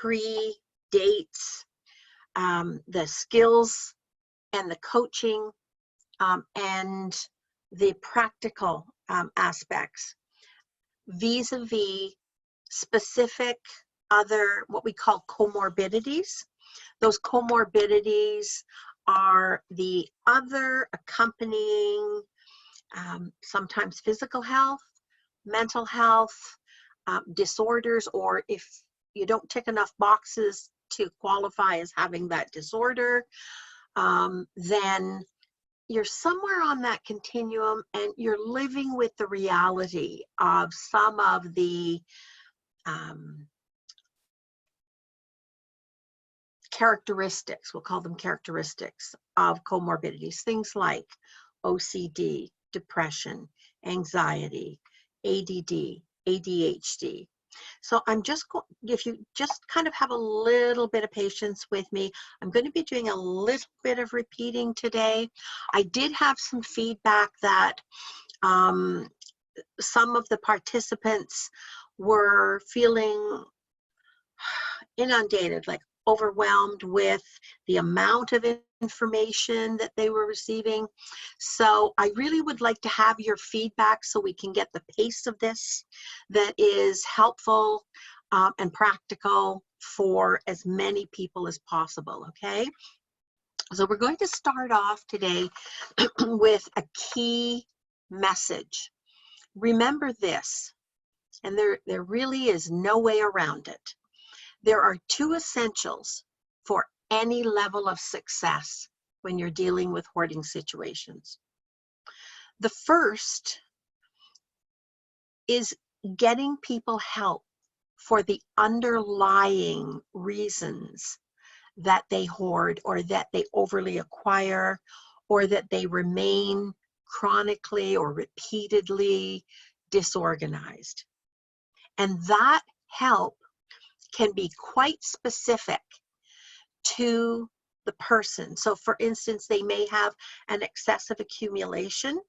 predates the skills and the coaching and the practical aspects vis-a-vis specific other what we call comorbidities. Those comorbidities are the other accompanying sometimes physical health, mental health, disorders, or if you don't tick enough boxes to qualify as having that disorder, then you're somewhere on that continuum and you're living with the reality of some of the characteristics, we'll call them characteristics of comorbidities, things like OCD, depression, anxiety, ADD, ADHD. So I'm just going, if you just kind of have a little bit of patience with me, I'm going to be doing a little bit of repeating today. I did have some feedback that some of the participants were feeling inundated, like overwhelmed with the amount of information that they were receiving. So I really would like to have your feedback so we can get the pace of this that is helpful and practical for as many people as possible, okay? So we're going to start off today with a key message. Remember this, and there really is no way around it. There are two essentials for any level of success when you're dealing with hoarding situations. The first is getting people help for the underlying reasons that they hoard or that they overly acquire or that they remain chronically or repeatedly disorganized. And that help can be quite specific to the person. So for instance, they may have an excessive accumulation,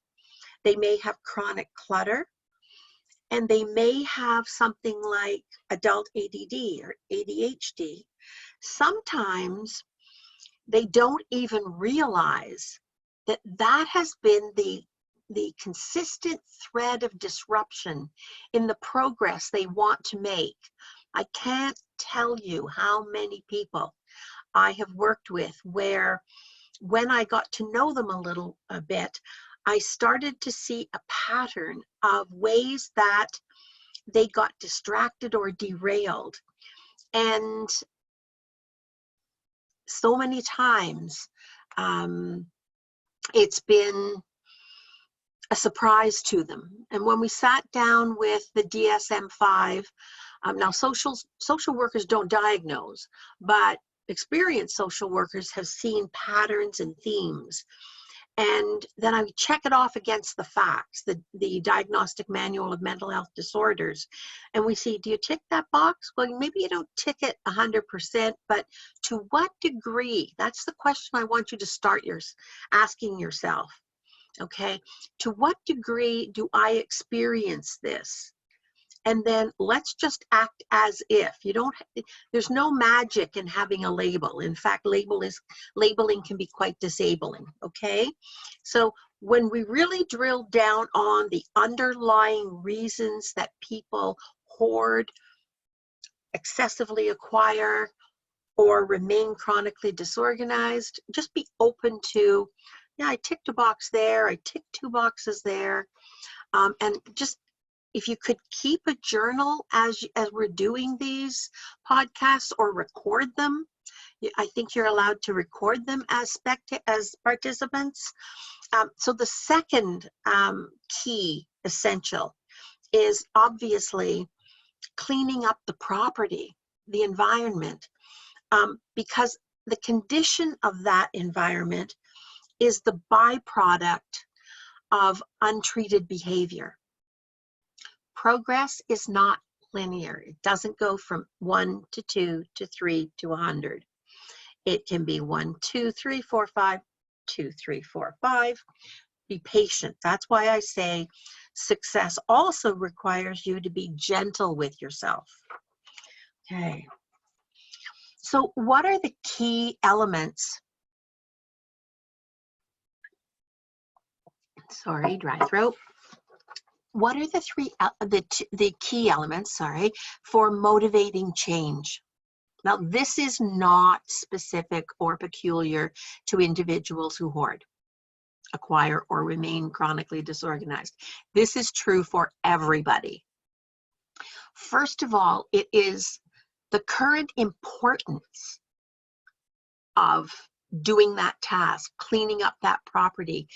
they may have chronic clutter, and they may have something like adult ADD or ADHD. Sometimes they don't even realize that that has been the consistent thread of disruption in the progress they want to make. I can't tell you how many people I have worked with where when I got to know them a bit, I started to see a pattern of ways that they got distracted or derailed. And so many times it's been a surprise to them. And when we sat down with the DSM-5, now social workers don't diagnose, but experienced social workers have seen patterns and themes. And then I check it off against the facts, the Diagnostic Manual of Mental Health Disorders. And we see, do you tick that box? Well, maybe you don't tick it 100%, but to what degree? That's the question I want you to start asking yourself. Okay, to what degree do I experience this? And then let's just act as if. There's no magic in having a label. In fact, labeling can be quite disabling, okay? So when we really drill down on the underlying reasons that people hoard, excessively acquire, or remain chronically disorganized, just be open to, yeah, I ticked a box there, I ticked 2 boxes there, and just if you could keep a journal as we're doing these podcasts or record them. I think you're allowed to record them as participants. So the second key essential is obviously cleaning up the property, the environment, because the condition of that environment is the byproduct of untreated behavior. Progress is not linear. It doesn't go from 1 to 2 to 3 to 100. It can be 1, 2, 3, 4, 5, 2, 3, 4, 5. Be patient. That's why I say success also requires you to be gentle with yourself. Okay. So what are the key elements? Sorry, dry throat. What are the key elements, sorry, for motivating change? Now, this is not specific or peculiar to individuals who hoard, acquire, or remain chronically disorganized. This is true for everybody. First of all, it is the current importance of doing that task, cleaning up that property,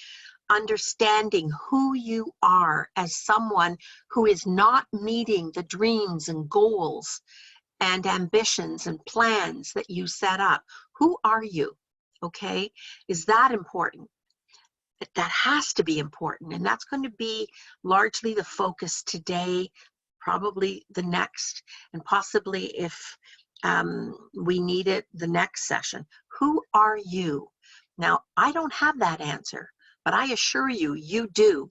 understanding who you are as someone who is not meeting the dreams and goals and ambitions and plans that you set up. Who are you? Okay, is that important? That has to be important, and that's going to be largely the focus today, probably the next, and possibly if we need it, the next session. Who are you? Now, I don't have that answer, but I assure you, you do.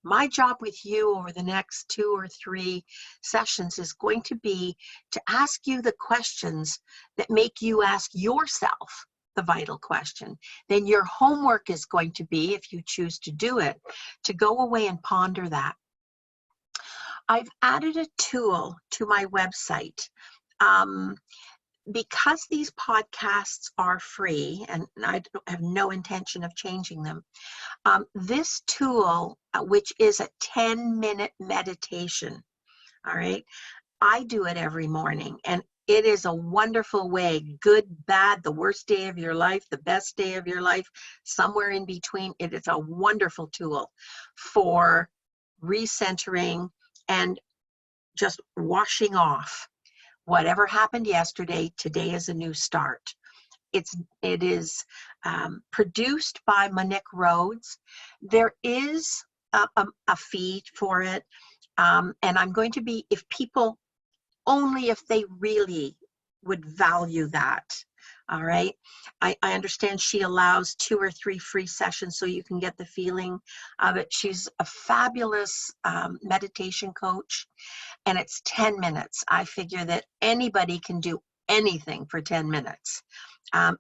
My job with you over the next 2 or 3 sessions is going to be to ask you the questions that make you ask yourself the vital question. Then your homework is going to be, if you choose to do it, to go away and ponder that. I've added a tool to my website. Because these podcasts are free, and I have no intention of changing them, this tool, which is a 10-minute meditation, all right, I do it every morning, and it is a wonderful way, good, bad, the worst day of your life, the best day of your life, somewhere in between. It is a wonderful tool for recentering and just washing off whatever happened yesterday. Today is a new start. It is produced by Monique Rhodes. There is a fee for it, and I'm going to be, if people, only if they really would value that. All right. I understand she allows 2 or 3 free sessions so you can get the feeling of it. She's a fabulous meditation coach, and it's 10 minutes. I figure that anybody can do anything for 10 minutes.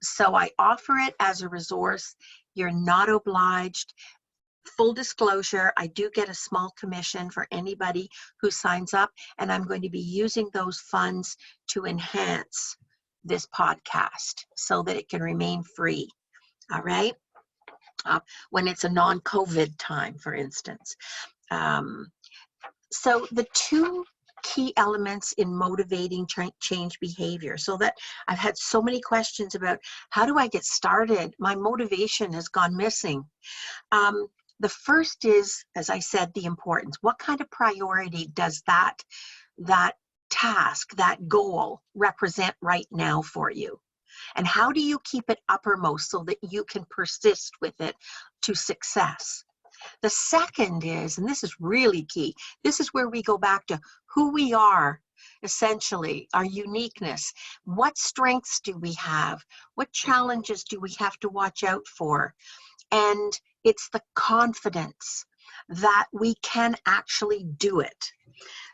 So I offer it as a resource. You're not obliged. Full disclosure, I do get a small commission for anybody who signs up, and I'm going to be using those funds to enhance this podcast so that it can remain free, all right? When it's a non-COVID time, for instance. So the 2 key elements in motivating change behavior, so that I've had so many questions about how do I get started? My motivation has gone missing. The first is, as I said, the importance. What kind of priority does that task, that goal represent right now for you? And how do you keep it uppermost so that you can persist with it to success? The second is, and this is really key, this is where we go back to who we are, essentially, our uniqueness. What strengths do we have? What challenges do we have to watch out for? And it's the confidence that we can actually do it.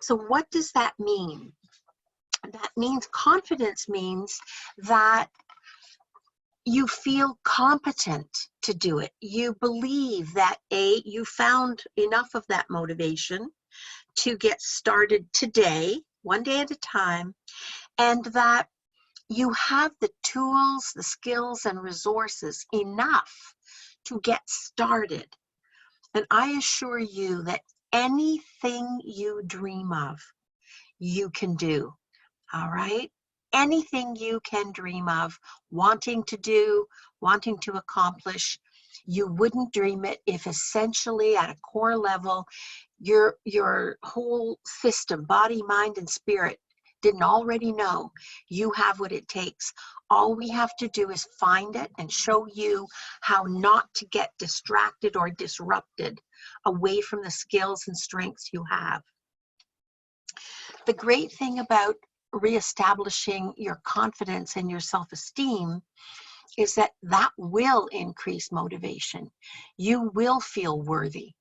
So what does that mean? That means, confidence means that you feel competent to do it. You believe that you found enough of that motivation to get started today, one day at a time, and that you have the tools, the skills, and resources enough to get started. And I assure you that anything you dream of, you can do, all right? Anything you can dream of, wanting to do, wanting to accomplish, you wouldn't dream it if essentially at a core level, your whole system, body, mind, and spirit, didn't already know you have what it takes. All we have to do is find it and show you how not to get distracted or disrupted away from the skills and strengths you have. The great thing about reestablishing your confidence and your self-esteem is that that will increase motivation. You will feel worthy.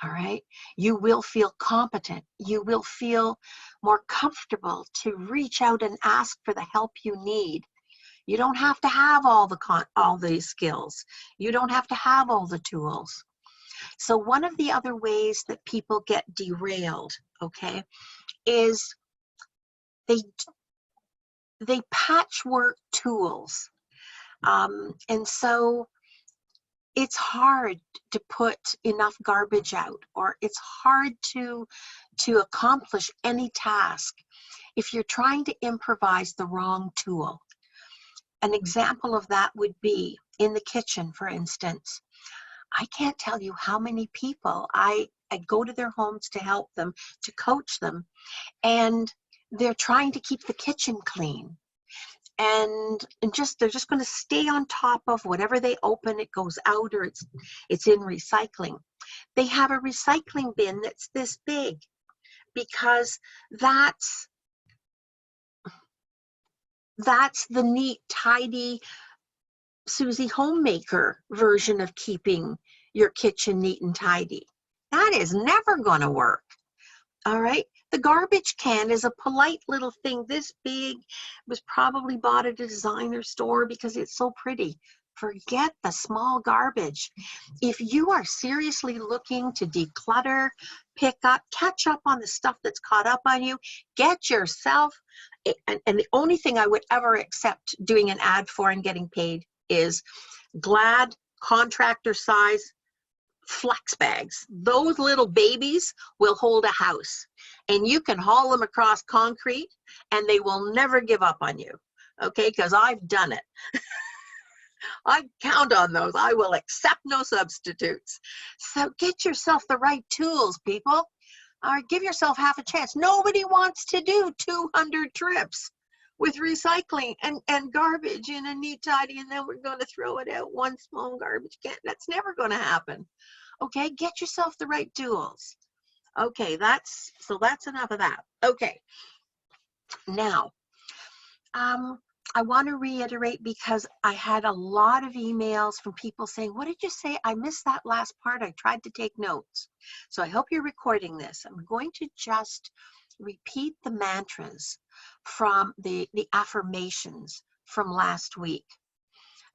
All right. You will feel competent. You will feel more comfortable to reach out and ask for the help you need You don't have to have all the skills. You don't have to have all the tools. So one of the other ways that people get derailed, okay, is they patchwork tools. And so it's hard to put enough garbage out, or it's hard to accomplish any task if you're trying to improvise the wrong tool. An example of that would be in the kitchen, for instance. I can't tell you how many people I go to their homes to help them, to coach them, and they're trying to keep the kitchen clean. And they're just going to stay on top of whatever they open, it goes out, or it's in recycling. They have a recycling bin that's this big because that's the neat, tidy Susie Homemaker version of keeping your kitchen neat and tidy. That is never going to work. All right. The garbage can is a polite little thing this big. It was probably bought at a designer store because it's so pretty. Forget the small garbage. If you are seriously looking to declutter, catch up on the stuff that's caught up on you, get yourself, and the only thing I would ever accept doing an ad for and getting paid is Glad contractor size flex bags. Those little babies will hold a house, and you can haul them across concrete and they will never give up on you. Okay, because I've done it. I count on those. I will accept no substitutes. So get yourself the right tools, people. Or give yourself half a chance. Nobody wants to do 200 trips with recycling and garbage in a neat, tidy, and then we're going to throw it out one small garbage can. That's never going to happen. Okay, get yourself the right tools. Okay, that's enough of that. Okay, now, I want to reiterate, because I had a lot of emails from people saying, what did you say? I missed that last part. I tried to take notes. So I hope you're recording this. I'm going to just repeat the mantras from the affirmations from last week.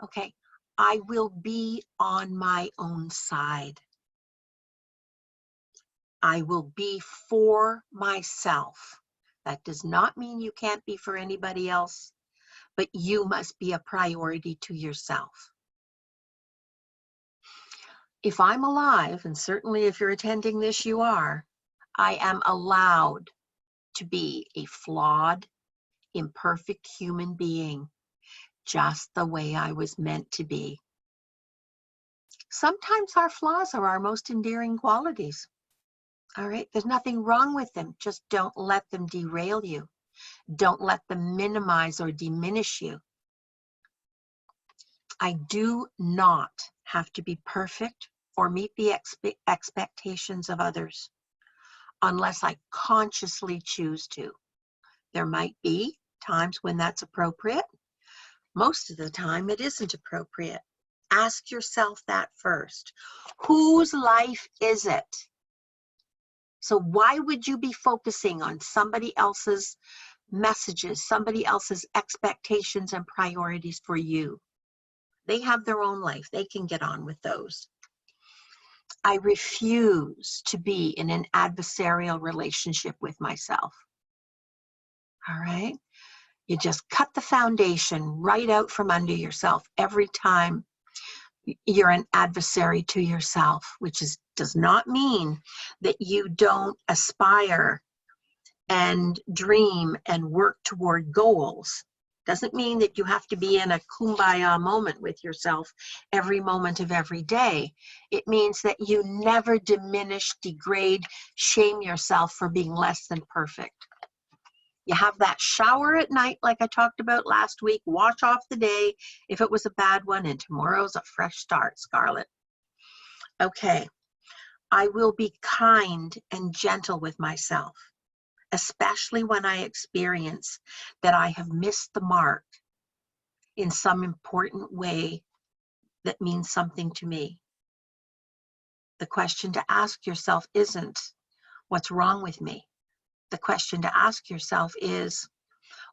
Okay, I will be on my own side. I will be for myself. That does not mean you can't be for anybody else, but you must be a priority to yourself. If I'm alive, and certainly if you're attending this, you are, I am allowed to be a flawed, imperfect human being, just the way I was meant to be. Sometimes our flaws are our most endearing qualities. All right, there's nothing wrong with them. Just don't let them derail you. Don't let them minimize or diminish you. I do not have to be perfect or meet the expectations of others unless I consciously choose to. There might be times when that's appropriate. Most of the time it isn't appropriate. Ask yourself that first. Whose life is it? So why would you be focusing on somebody else's messages, somebody else's expectations and priorities for you? They have their own life. They can get on with those. I refuse to be in an adversarial relationship with myself. All right? You just cut the foundation right out from under yourself every time you're an adversary to yourself, which does not mean that you don't aspire and dream and work toward goals. Doesn't mean that you have to be in a kumbaya moment with yourself every moment of every day. It means that you never diminish, degrade, shame yourself for being less than perfect. You have that shower at night, like I talked about last week. Wash off the day if it was a bad one, and tomorrow's a fresh start, Scarlett. Okay, I will be kind and gentle with myself, especially when I experience that I have missed the mark in some important way that means something to me. The question to ask yourself isn't, what's wrong with me? The question to ask yourself is,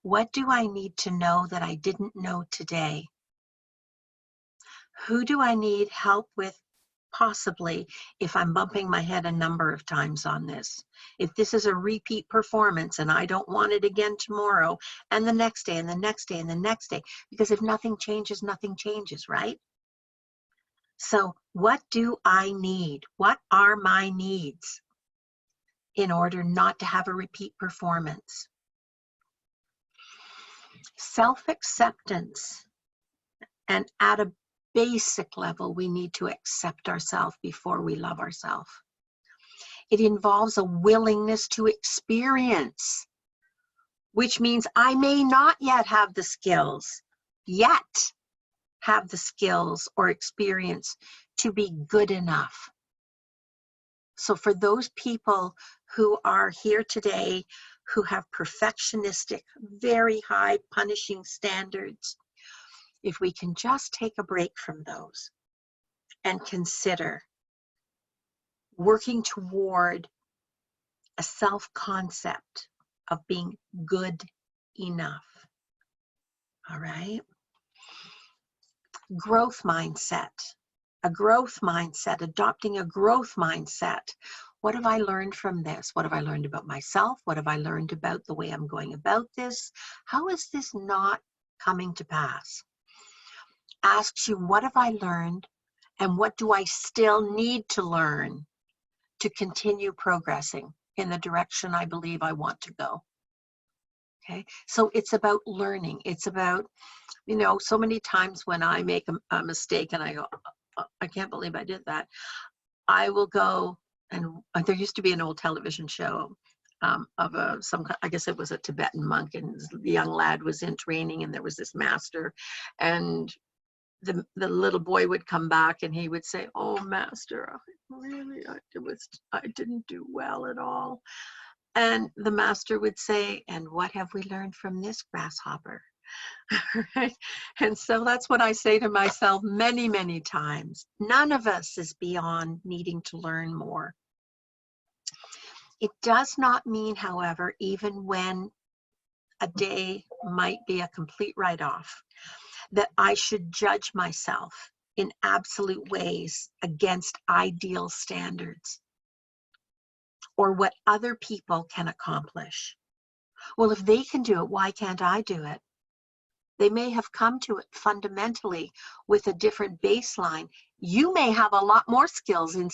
What do I need to know that I didn't know today? Who do I need help with, possibly, if I'm bumping my head a number of times on this? If this is a repeat performance and I don't want it again tomorrow and the next day and the next day and the next day, because if nothing changes, right? So what do I need? What are my needs in order not to have a repeat performance? Self-acceptance. And at a basic level, we need to accept ourselves before we love ourselves. It involves a willingness to experience, which means I may not yet have the skills, or experience to be good enough. So for those people who are here today who have perfectionistic, very high punishing standards, if we can just take a break from those and consider working toward a self-concept of being good enough. All right? Growth mindset. Adopting a growth mindset. What have I learned from this? What have I learned about myself? What have I learned about the way I'm going about this? How is this not coming to pass? Asks you, what have I learned and what do I still need to learn to continue progressing in the direction I believe I want to go? Okay, so it's about learning. It's about, so many times when I make a mistake and I go, I can't believe I did that, I will go, and there used to be an old television show of I guess it was a Tibetan monk, and the young lad was in training and there was this master, and the little boy would come back and he would say, "Oh, master, I didn't do well at all." And the master would say, "And what have we learned from this, grasshopper?" Right? And so that's what I say to myself many, many times. None of us is beyond needing to learn more. It does not mean, however, even when a day might be a complete write-off, that I should judge myself in absolute ways against ideal standards or what other people can accomplish. Well, if they can do it, why can't I do it? They may have come to it fundamentally with a different baseline. You may have a lot more skills in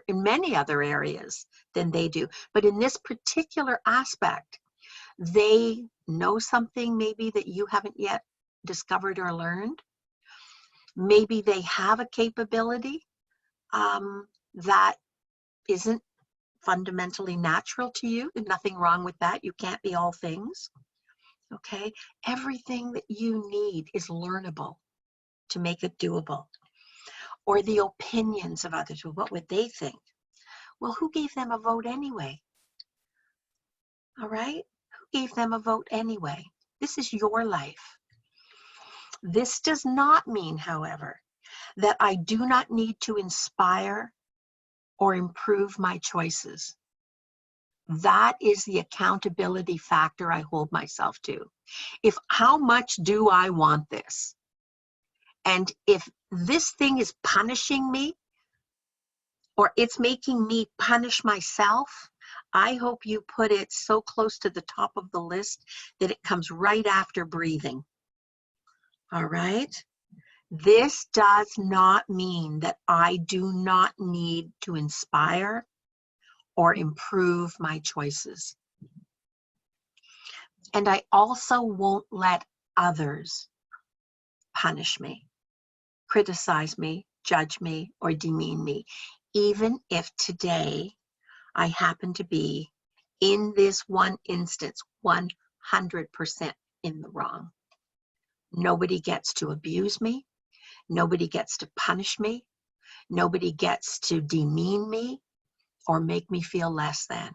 many other areas than they do. But in this particular aspect, they know something maybe that you haven't yet discovered or learned. Maybe they have a capability that isn't fundamentally natural to you. There's nothing wrong with that. You can't be all things. Okay, everything that you need is learnable to make it doable. Or the opinions of others. Well, what would they think? Well, who gave them a vote anyway? All right, who gave them a vote anyway? This is your life. This does not mean, however, that I do not need to inspire or improve my choices. That is the accountability factor I hold myself to. How much do I want this? And if this thing is punishing me, or it's making me punish myself, I hope you put it so close to the top of the list that it comes right after breathing. All right? This does not mean that I do not need to inspire or improve my choices. And I also won't let others punish me, criticize me, judge me, or demean me, even if today I happen to be, in this one instance, 100% in the wrong. Nobody gets to abuse me. Nobody gets to punish me. Nobody gets to demean me or make me feel less than.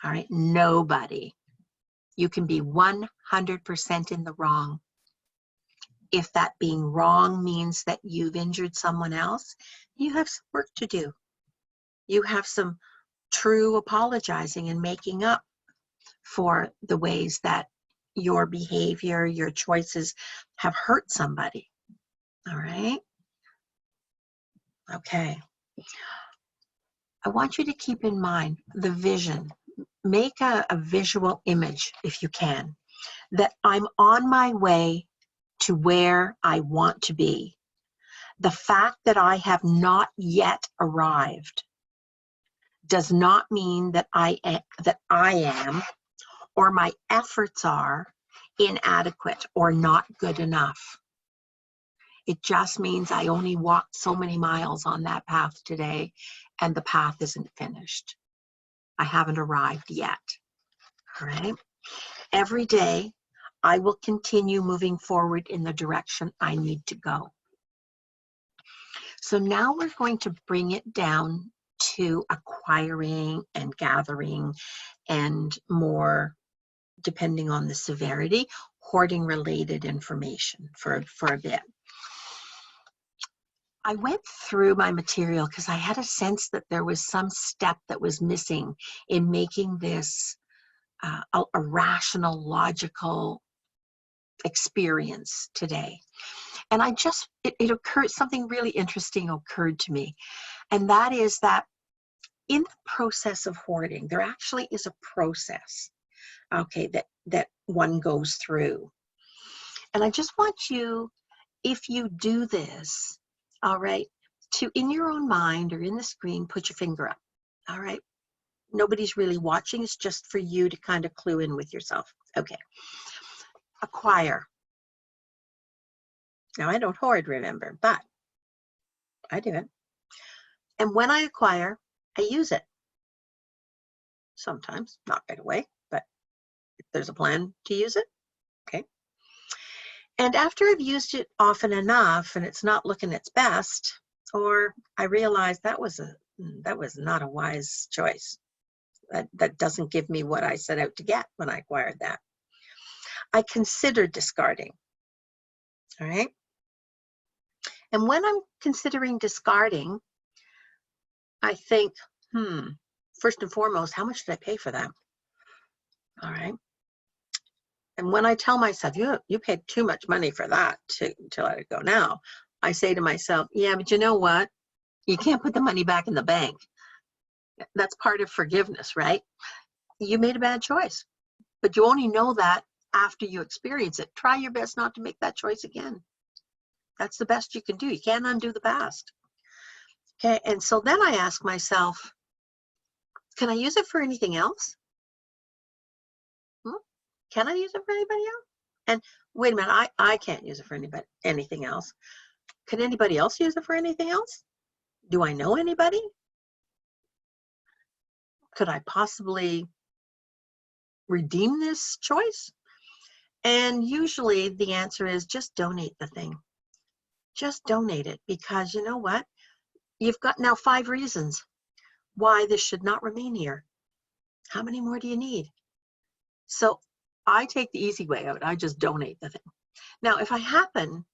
All right, nobody. You can be 100% in the wrong. If that being wrong means that you've injured someone else, you have some work to do. You have some true apologizing and making up for the ways that your behavior, your choices have hurt somebody. All right? Okay. I want you to keep in mind the vision. Make a visual image, if you can, that I'm on my way to where I want to be. The fact that I have not yet arrived does not mean that I am or my efforts are inadequate or not good enough. It just means I only walked so many miles on that path today, and the path isn't finished. I haven't arrived yet. All right? Every day, I will continue moving forward in the direction I need to go. So now we're going to bring it down to acquiring and gathering and more, depending on the severity, hoarding related information for a bit. I went through my material because I had a sense that there was some step that was missing in making this a rational, logical experience today. And it occurred, something really interesting occurred to me. And that is that in the process of hoarding, there actually is a process, okay, that one goes through. And I just want you, if you do this, all right, to in your own mind or in the screen, put your finger up, all right? Nobody's really watching, it's just for you to kind of clue in with yourself. Okay. Acquire. Now, I don't hoard, remember, but I do it. And when I acquire, I use it. Sometimes, not right away, but if there's a plan to use it, okay. And after I've used it often enough and it's not looking its best, or I realize that was not a wise choice. That doesn't give me what I set out to get when I acquired that. I consider discarding, all right? And when I'm considering discarding, I think, first and foremost, how much did I pay for that? All right. And when I tell myself, you paid too much money for that to let it go now, I say to myself, yeah, but you know what? You can't put the money back in the bank. That's part of forgiveness, right? You made a bad choice, but you only know that after you experience it. Try your best not to make that choice again. That's the best you can do. You can't undo the past. Okay, and so then I ask myself, can I use it for anything else? Can I use it for anybody else? And wait a minute, I can't use it for anything else. Can anybody else use it for anything else? Do I know anybody? Could I possibly redeem this choice? And usually the answer is just donate the thing. Just donate it, because you know what? You've got now 5 reasons why this should not remain here. How many more do you need? So I take the easy way out. I just donate the thing. Now, if I happen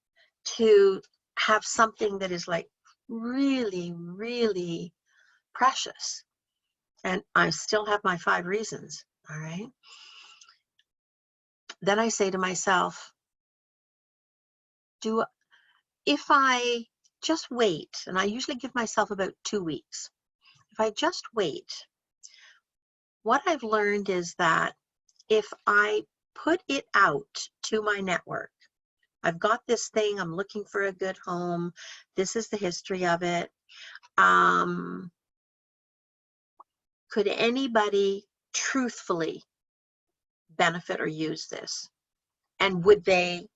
to have something that is like really, really precious, and I still have my 5 reasons, all right? Then I say to myself, if I just wait, and I usually give myself about 2 weeks. If I just wait, what I've learned is that if I put it out to my network, I've got this thing, I'm looking for a good home, this is the history of it. Could anybody truthfully benefit or use this? And would they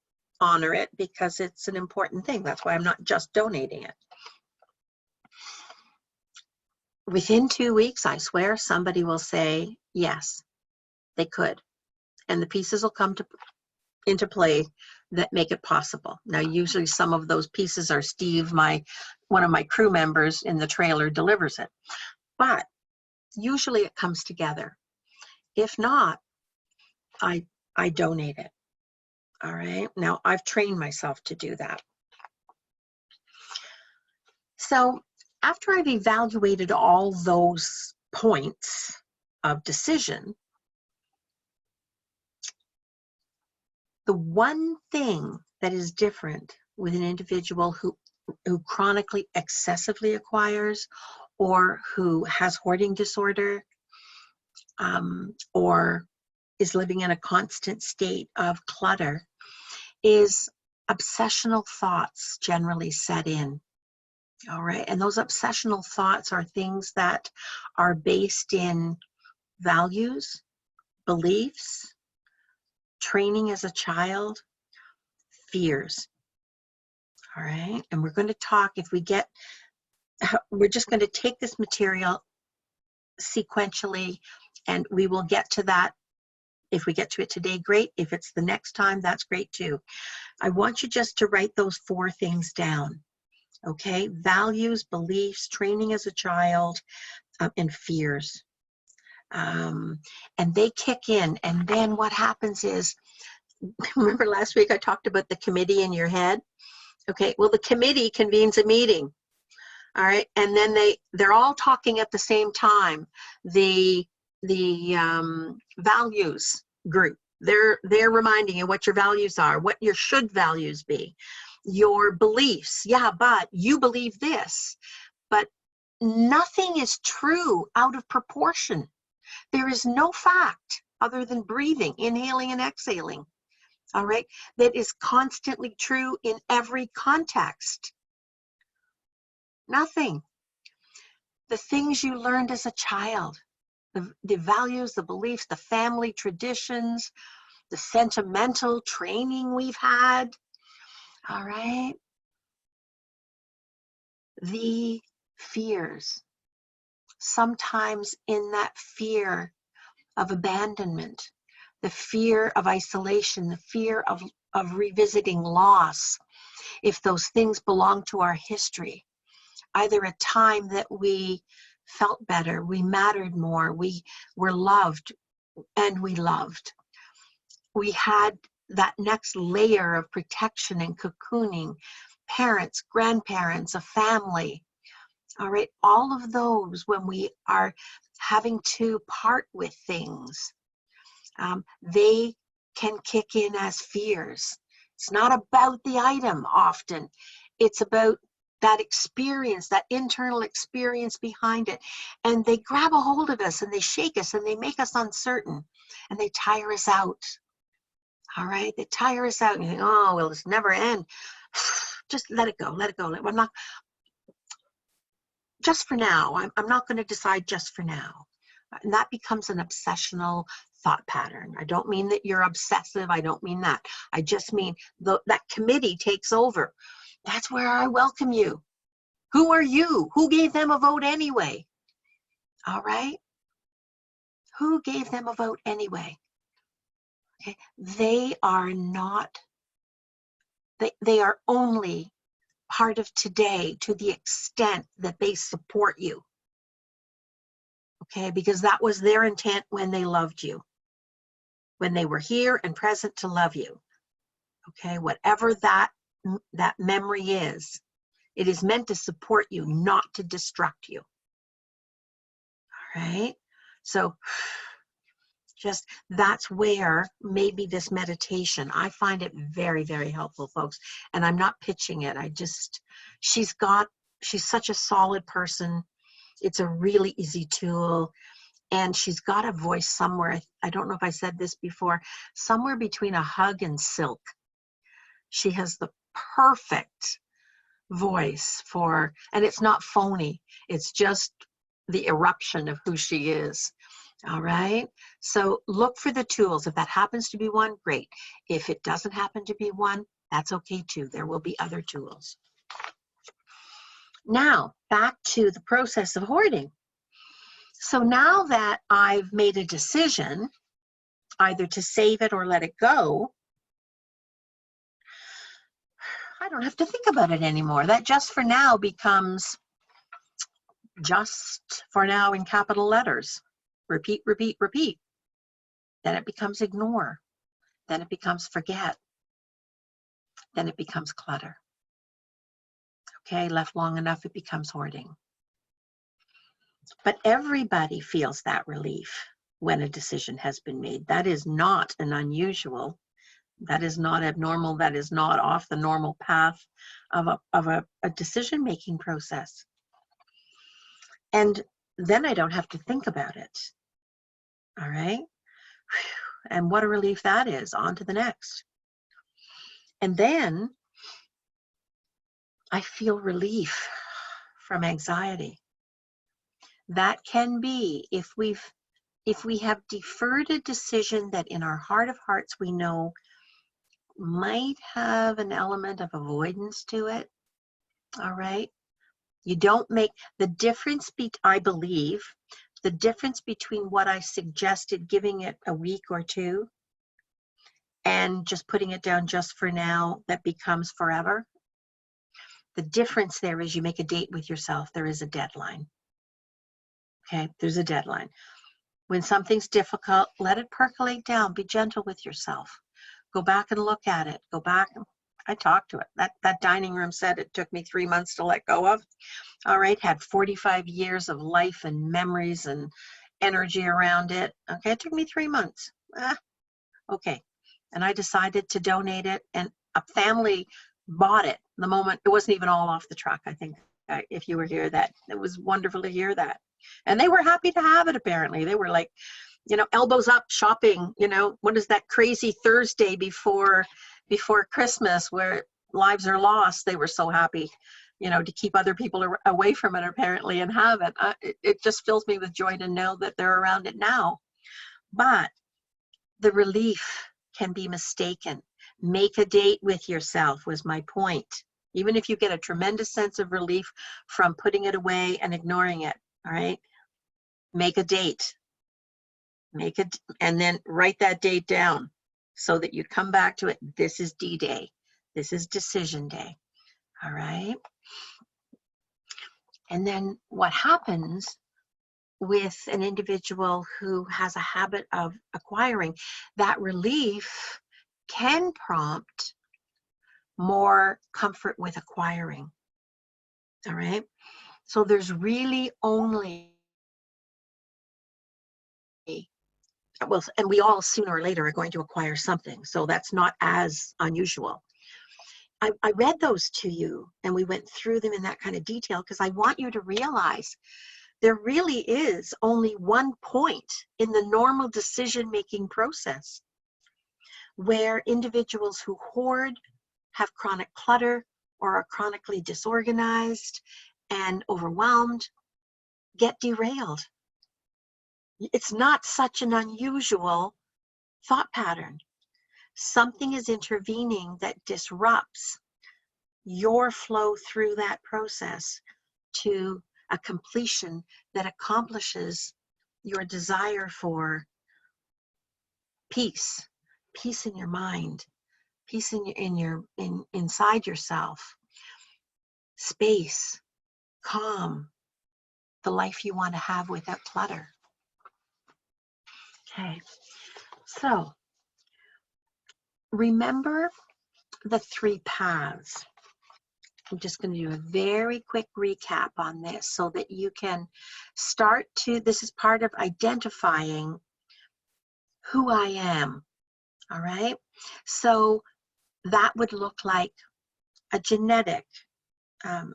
honor it? Because it's an important thing. That's why I'm not just donating it. Within 2 weeks, I swear somebody will say, yes, they could. And the pieces will come into play that make it possible. Now, usually some of those pieces are Steve, one of my crew members in the trailer, delivers it. But usually it comes together. If not, I donate it. All right. Now, I've trained myself to do that. So after I've evaluated all those points of decision, The one thing that is different with an individual who chronically excessively acquires, or who has hoarding disorder, or is living in a constant state of clutter, is obsessional thoughts generally set in. All right, and those obsessional thoughts are things that are based in values, beliefs, training as a child, fears. All right, and we're going to talk, we're just going to take this material sequentially, and we will get to that. If we get to it today, great. If it's the next time, that's great too. I want you just to write those 4 things down. Okay, values, beliefs, training as a child, and fears. And they kick in, and then what happens is, remember last week I talked about the committee in your head? Okay, well, the committee convenes a meeting. All right, and then they're all talking at the same time. The values group, they're reminding you what your values are, what your should values be, your beliefs. Yeah, but you believe this, but nothing is true out of proportion. There is no fact other than breathing, inhaling and exhaling, all right, that is constantly true in every context. Nothing. The things you learned as a child, the values, the beliefs, the family traditions, the sentimental training we've had, all right, the fears. Sometimes in that fear of abandonment, the fear of isolation, the fear of revisiting loss, if those things belong to our history, either a time that we felt better, we mattered more, we were loved, and we loved. We had that next layer of protection and cocooning, parents, grandparents, a family. All right, all of those, when we are having to part with things, they can kick in as fears. It's not about the item often. It's about that experience, that internal experience behind it. And they grab a hold of us and they shake us and they make us uncertain and they tire us out. All right, they tire us out and you think, oh, well, this never end. Just let it go, let it go. I'm not, just for now, I'm not going to decide just for now. And that becomes an obsessional thought pattern. I don't mean that you're obsessive. I don't mean that. I just mean that committee takes over. That's where I welcome you. Who are you? Who gave them a vote anyway? All right? Who gave them a vote anyway? Okay. They are not, they are only part of today to the extent that they support you. Okay, because that was their intent when they loved you, when they were here and present to love you. Okay, whatever that memory is, it is meant to support you, not to destruct you. All right, so just that's where maybe this meditation, I find it very, very helpful, folks. And I'm not pitching it. She's such a solid person. It's a really easy tool. And she's got a voice somewhere, I don't know if I said this before, somewhere between a hug and silk. She has the perfect voice and it's not phony. It's just the eruption of who she is. All right. So look for the tools. If that happens to be one, great. If it doesn't happen to be one, that's okay too. There will be other tools. Now, back to the process of hoarding. So now that I've made a decision, either to save it or let it go, I don't have to think about it anymore. That just for now becomes just for now in capital letters. Repeat, repeat, repeat. Then it becomes ignore. Then it becomes forget. Then it becomes clutter. Okay, left long enough, it becomes hoarding. But everybody feels that relief when a decision has been made. That is not an unusual That is not abnormal. That is not off the normal path of a decision-making process. And then I don't have to think about it. All right. And what a relief that is. On to the next. And then I feel relief from anxiety. That can be if we have deferred a decision that in our heart of hearts we know might have an element of avoidance to it. All right. You don't make the difference, I believe, the difference between what I suggested, giving it a week or two, and just putting it down just for now, that becomes forever. The difference there is you make a date with yourself. There is a deadline. Okay, there's a deadline. When something's difficult, let it percolate down. Be gentle with yourself. Go back and look at it. Go back. I talked to it. That dining room set it took me 3 months to let go of. All right, had 45 years of life and memories and energy around it. Okay, it took me 3 months. Okay. And I decided to donate it, and a family bought it the moment. It wasn't even all off the truck. I think if you were here, that it was wonderful to hear that. And they were happy to have it, apparently. They were like, you know, elbows up shopping, you know, what is that crazy Thursday before Christmas where lives are lost? They were so happy, you know, to keep other people away from it, apparently, and have it. It just fills me with joy to know that they're around it now. But the relief can be mistaken. Make a date with yourself was my point. Even if you get a tremendous sense of relief from putting it away and ignoring it, all right? Make a date. Make it, and then write that date down so that you come back to it. This is D-Day. This is decision day. All right? And then what happens with an individual who has a habit of acquiring, that relief can prompt more comfort with acquiring. All right? So there's really only, well, and we all sooner or later are going to acquire something. So that's not as unusual. I read those to you and we went through them in that kind of detail because I want you to realize there really is only one point in the normal decision-making process where individuals who hoard, have chronic clutter, or are chronically disorganized and overwhelmed get derailed. It's not such an unusual thought pattern. Something is intervening that disrupts your flow through that process to a completion that accomplishes your desire for peace, peace in your mind, peace inside yourself, space, calm, the life you want to have without clutter. Okay, so remember the 3 paths. I'm just going to do a very quick recap on this so that you can start to, this is part of identifying who I am. All right, so that would look like a genetic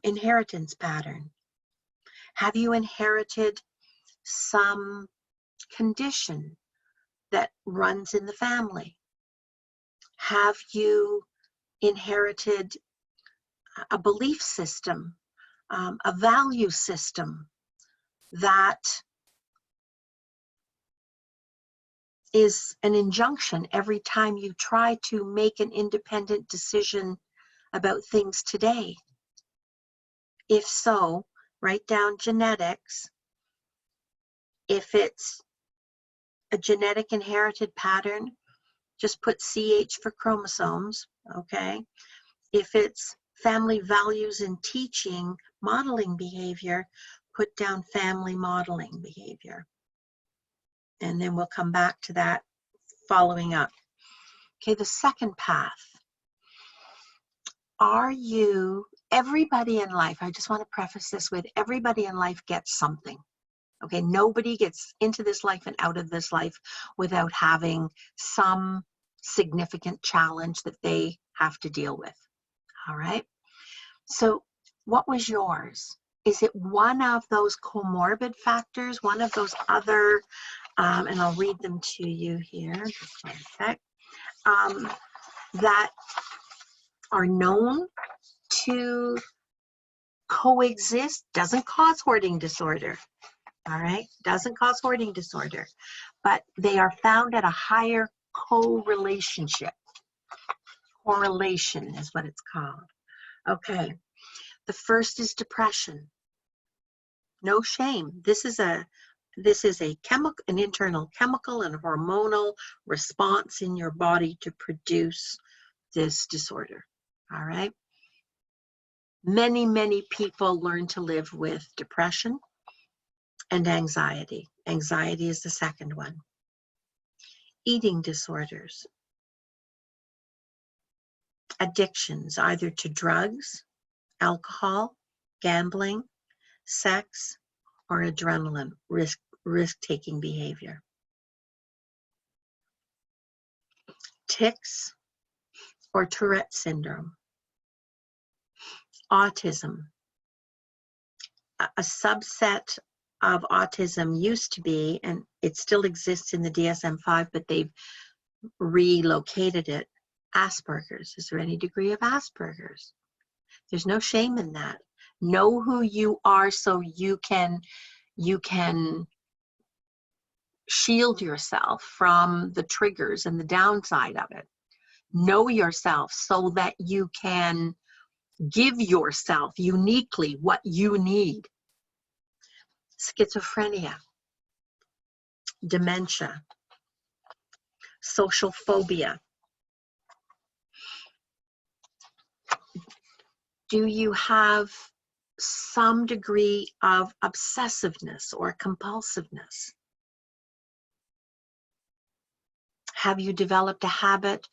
inheritance pattern. Have you inherited some condition that runs in the family? Have you inherited a belief system, a value system that is an injunction every time you try to make an independent decision about things today? If so, write down genetics. If it's a genetic inherited pattern, just put CH for chromosomes, okay? If it's family values and teaching, modeling behavior, put down family modeling behavior. And then we'll come back to that following up. Okay, the second path. Are you, everybody in life, I just want to preface this with, everybody in life gets something. Okay, nobody gets into this life and out of this life without having some significant challenge that they have to deal with. All right. So what was yours? Is it one of those comorbid factors, one of those other, and I'll read them to you here, just one sec, that are known to coexist, doesn't cause hoarding disorder, all right? Doesn't cause hoarding disorder, but they are found at a higher correlation is what it's called. Okay, the first is depression. No shame. This is a chemical, an internal chemical and hormonal response in your body to produce this disorder. All right. Many, many people learn to live with depression and anxiety. Anxiety is the second one. Eating disorders. Addictions, either to drugs, alcohol, gambling, sex, or adrenaline, risk-taking behavior. Tics or Tourette syndrome. Autism. A subset of autism used to be, and it still exists in the DSM-5, but they've relocated it, Asperger's. Is there any degree of Asperger's? There's no shame in that. Know who you are so you can shield yourself from the triggers and the downside of it. Know yourself so that you can give yourself uniquely what you need. Schizophrenia, dementia, social phobia. Do you have some degree of obsessiveness or compulsiveness? Have you developed a habit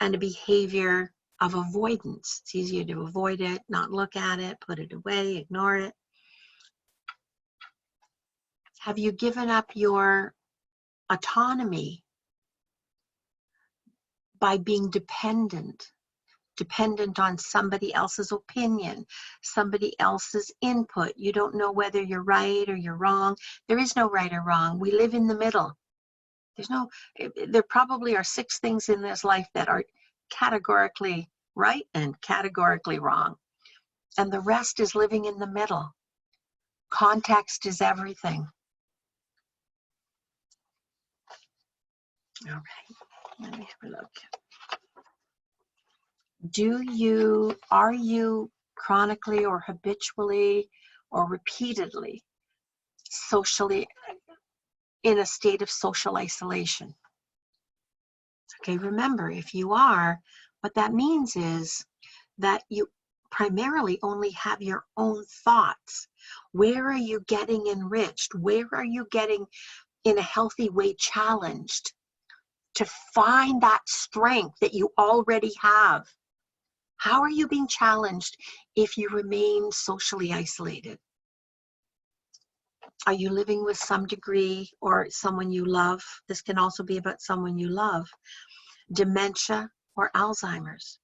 and a behavior of avoidance? It's easier to avoid it, not look at it, put it away, ignore it. Have you given up your autonomy by being dependent on somebody else's opinion, somebody else's input? You don't know whether you're right or you're wrong. There is no right or wrong. We live in the middle. There probably are 6 things in this life that are categorically right and categorically wrong. And the rest is living in the middle. Context is everything. All right, let me have a look. Are you chronically or habitually or repeatedly socially in a state of social isolation? Okay, remember, if you are, what that means is that you primarily only have your own thoughts. Where are you getting enriched? Where are you getting, in a healthy way, challenged to find that strength that you already have? How are you being challenged if you remain socially isolated? Are you living with some degree or someone you love? This can also be about someone you love. Dementia or Alzheimer's.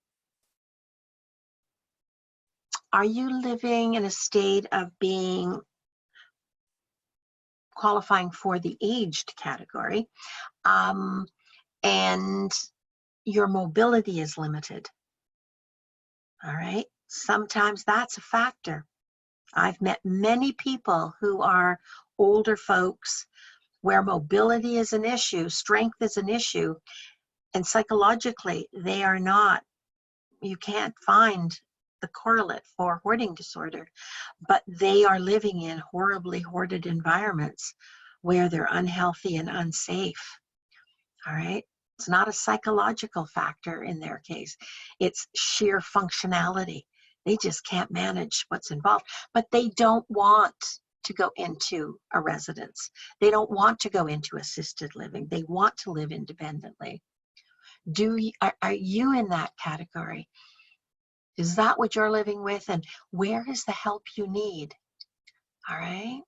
Are you living in a state of being qualifying for the aged category, and your mobility is limited? All right, sometimes that's a factor. I've met many people who are older folks where mobility is an issue, strength is an issue, and psychologically they are not, you can't find the correlate for hoarding disorder, but they are living in horribly hoarded environments where they're unhealthy and unsafe. All right. It's not a psychological factor in their case. It's sheer functionality. They just can't manage what's involved, but they don't want to go into a residence. They don't want to go into assisted living. They want to live independently. Are you in that category? Is that what you're living with? And where is the help you need? All right.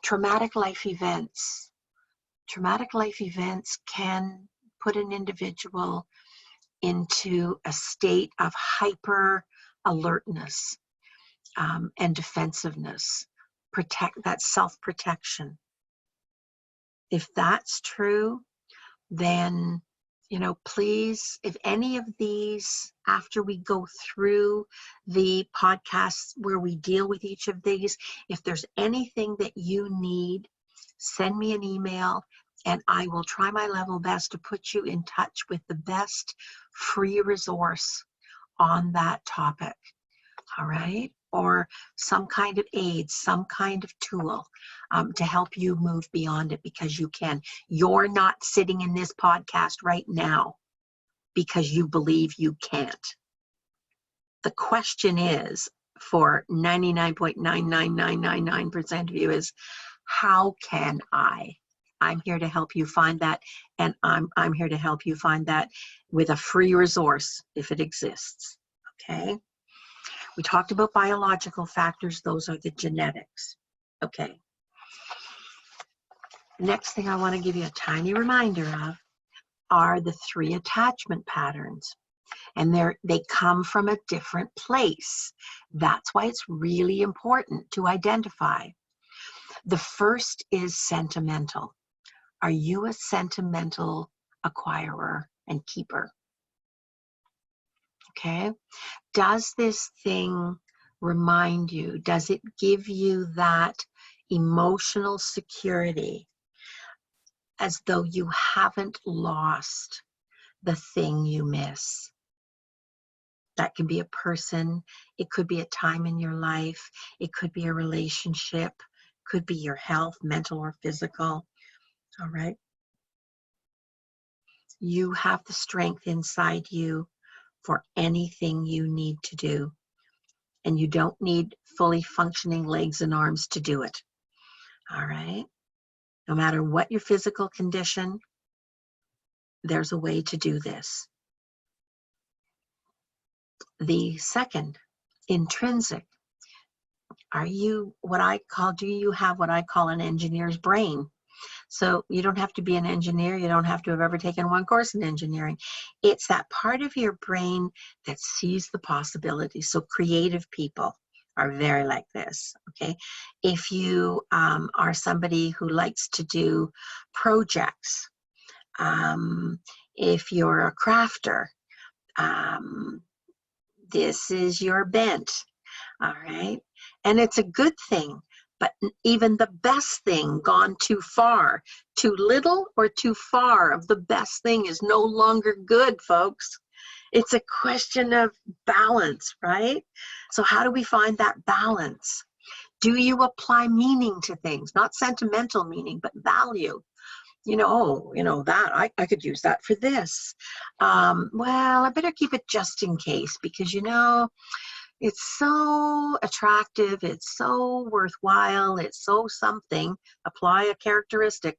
Traumatic life events. Traumatic life events can put an individual into a state of hyper alertness and defensiveness, that self-protection. If that's true, then, you know, please, if any of these, after we go through the podcasts where we deal with each of these, if there's anything that you need, send me an email and I will try my level best to put you in touch with the best free resource on that topic. All right? Or some kind of aid, some kind of tool to help you move beyond it, because you can. You're not sitting in this podcast right now because you believe you can't. The question is, for 99.99999% of you, is how can I? I'm here to help you find that, and I'm here to help you find that with a free resource if it exists. Okay? We talked about biological factors. Those are the genetics. Okay. Next thing I want to give you a tiny reminder of are the 3 attachment patterns. And they come from a different place. That's why it's really important to identify. The first is sentimental. Are you a sentimental acquirer and keeper? Okay. Does this thing remind you? Does it give you that emotional security as though you haven't lost the thing you miss? That can be a person. It could be a time in your life. It could be a relationship. Could be your health, mental or physical. All right. You have the strength inside you for anything you need to do. And you don't need fully functioning legs and arms to do it. All right? No matter what your physical condition, there's a way to do this. The second, intrinsic. Do you have what I call an engineer's brain? So you don't have to be an engineer. You don't have to have ever taken one course in engineering. It's that part of your brain that sees the possibilities. So creative people are very like this, okay? If you are somebody who likes to do projects, if you're a crafter, this is your bent, all right? And it's a good thing. But even the best thing gone too far, too little or too far of the best thing is no longer good, folks. It's a question of balance, right? So how do we find that balance? Do you apply meaning to things? Not sentimental meaning, but value. That I could use that for this. Well, I better keep it just in case, because it's so attractive, it's so worthwhile, it's so something, apply a characteristic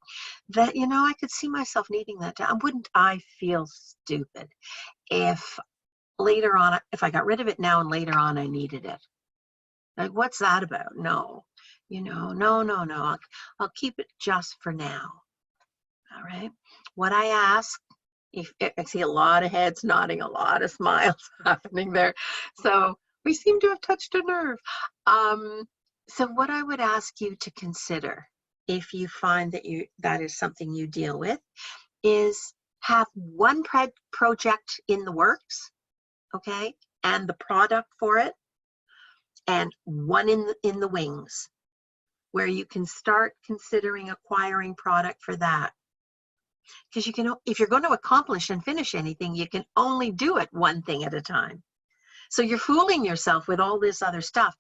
that, I could see myself needing that. Wouldn't I feel stupid if later on, if I got rid of it now and later on I needed it? Like, what's that about? No, no. I'll keep it just for now. All right. What I ask, I see a lot of heads nodding, a lot of smiles happening there. So we seem to have touched a nerve. So what I would ask you to consider, if you find that is something you deal with, is have one project in the works, okay, and the product for it, and one in the wings, where you can start considering acquiring product for that. Because if you're going to accomplish and finish anything, you can only do it one thing at a time. So you're fooling yourself with all this other stuff.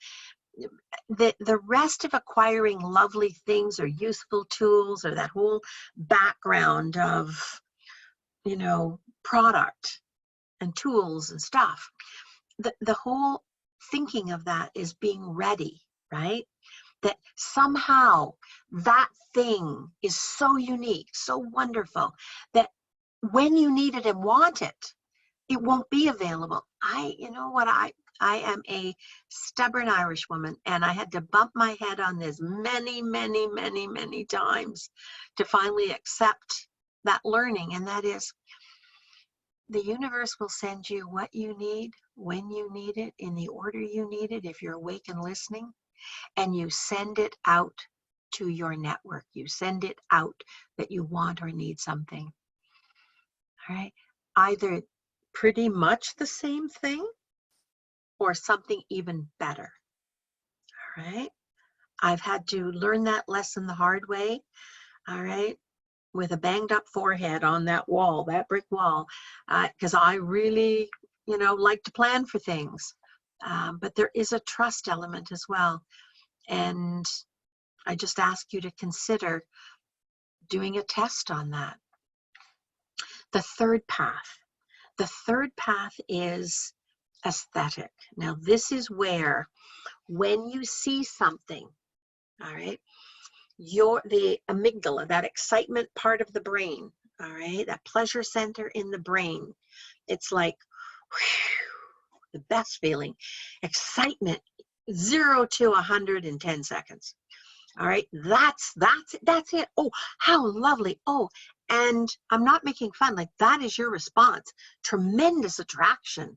The rest of acquiring lovely things or useful tools or that whole background of, product and tools and stuff, the whole thinking of that is being ready, right? That somehow that thing is so unique, so wonderful, that when you need it and want it, it won't be available. I am a stubborn Irish woman, and I had to bump my head on this many, many, many, many times to finally accept that learning. And that is, the universe will send you what you need, when you need it, in the order you need it, if you're awake and listening, and you send it out to your network. You send it out that you want or need something. All right. Either pretty much the same thing or something even better. All right. I've had to learn that lesson the hard way. All right. With a banged up forehead on that wall, that brick wall, because I really, like to plan for things. But there is a trust element as well. And I just ask you to consider doing a test on that. The third path. The third path is aesthetic. Now, this is where when you see something, all right, the amygdala, that excitement part of the brain, all right, that pleasure center in the brain, it's like whew, the best feeling. Excitement, 0 to 100 in 10 seconds. All right, that's it. Oh, how lovely. Oh, and I'm not making fun. Like, that is your response. Tremendous attraction.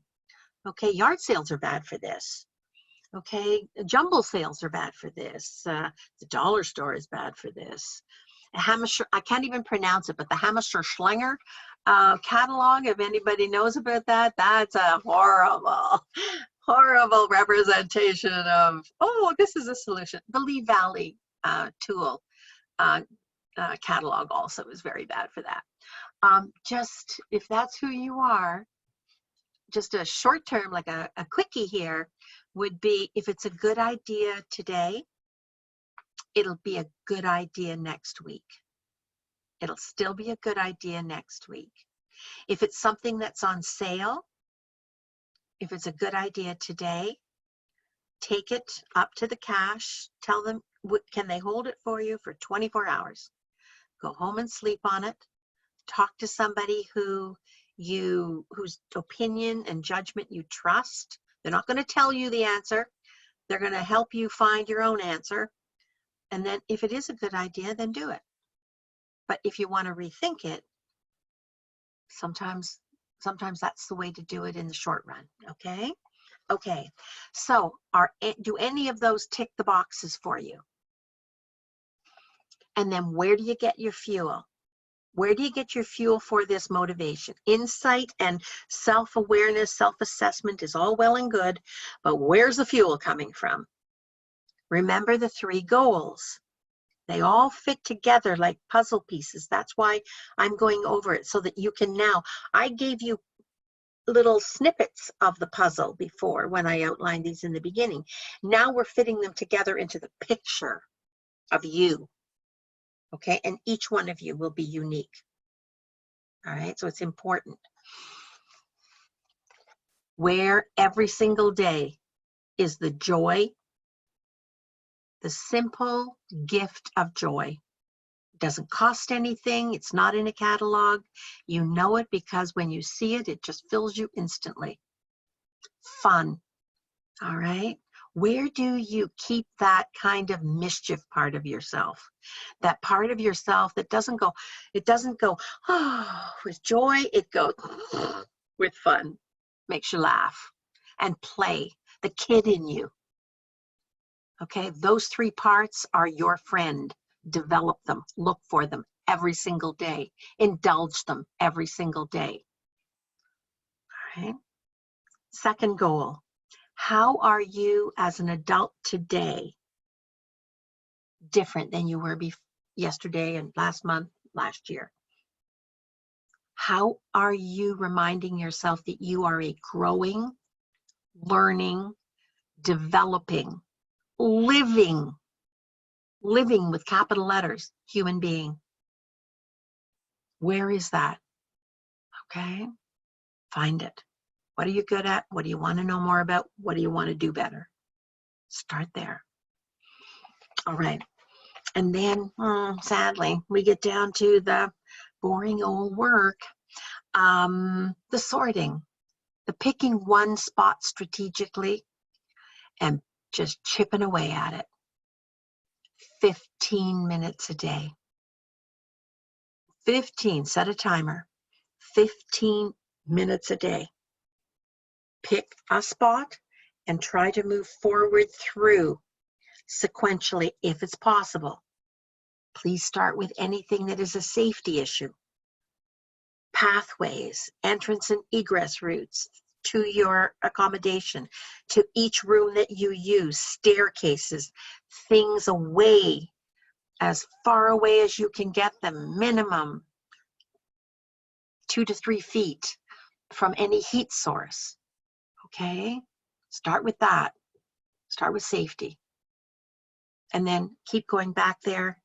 Okay, yard sales are bad for this. Okay, jumble sales are bad for this. The dollar store is bad for this. Hammershire, I can't even pronounce it, but the Hammershire Schlinger catalog, if anybody knows about that, that's a horrible representation of, oh, this is a solution. The Lee Valley tool catalog also is very bad for that. Just if that's who you are, just a short term, like a quickie here would be, if it's a good idea today, it'll be a good idea next week. It'll still be a good idea next week. If it's something that's on sale, if it's a good idea today, take it up to the cash, tell them, can they hold it for you for 24 hours? Go home and sleep on it. Talk to somebody whose opinion and judgment you trust. They're not going to tell you the answer. They're going to help you find your own answer. And then if it is a good idea, then do it. But if you want to rethink it, sometimes that's the way to do it in the short run. Okay? Okay. So do any of those tick the boxes for you? And then where do you get your fuel? Where do you get your fuel for this motivation? Insight and self-awareness, self-assessment is all well and good, but where's the fuel coming from? Remember the 3 goals. They all fit together like puzzle pieces. That's why I'm going over it, so that you can now, I gave you little snippets of the puzzle before when I outlined these in the beginning. Now we're fitting them together into the picture of you. Okay, and each one of you will be unique. All right, so it's important. Where every single day is the joy, the simple gift of joy. It doesn't cost anything. It's not in a catalog. You know it because when you see it, it just fills you instantly. Fun. All right. Where do you keep that kind of mischief part of yourself? That part of yourself that doesn't go, oh, with joy, it goes with fun. Makes you laugh and play, the kid in you. Okay, those 3 parts are your friend. Develop them, look for them every single day. Indulge them every single day. All right. Second goal. How are you as an adult today different than you were yesterday and last month, last year? How are you reminding yourself that you are a growing, learning, developing, living with capital letters, human being? Where is that? Okay, find it. What are you good at? What do you want to know more about? What do you want to do better? Start there. All right. And then, sadly, we get down to the boring old work, the sorting, the picking one spot strategically and just chipping away at it. 15 minutes a day. 15, set a timer. 15 minutes a day. Pick a spot and try to move forward through sequentially if it's possible. Please start with anything that is a safety issue. Pathways, entrance and egress routes to your accommodation, to each room that you use, staircases, things away, as far away as you can get them, minimum 2 to 3 feet from any heat source. Okay, start with that. Start with safety. And then keep going back there,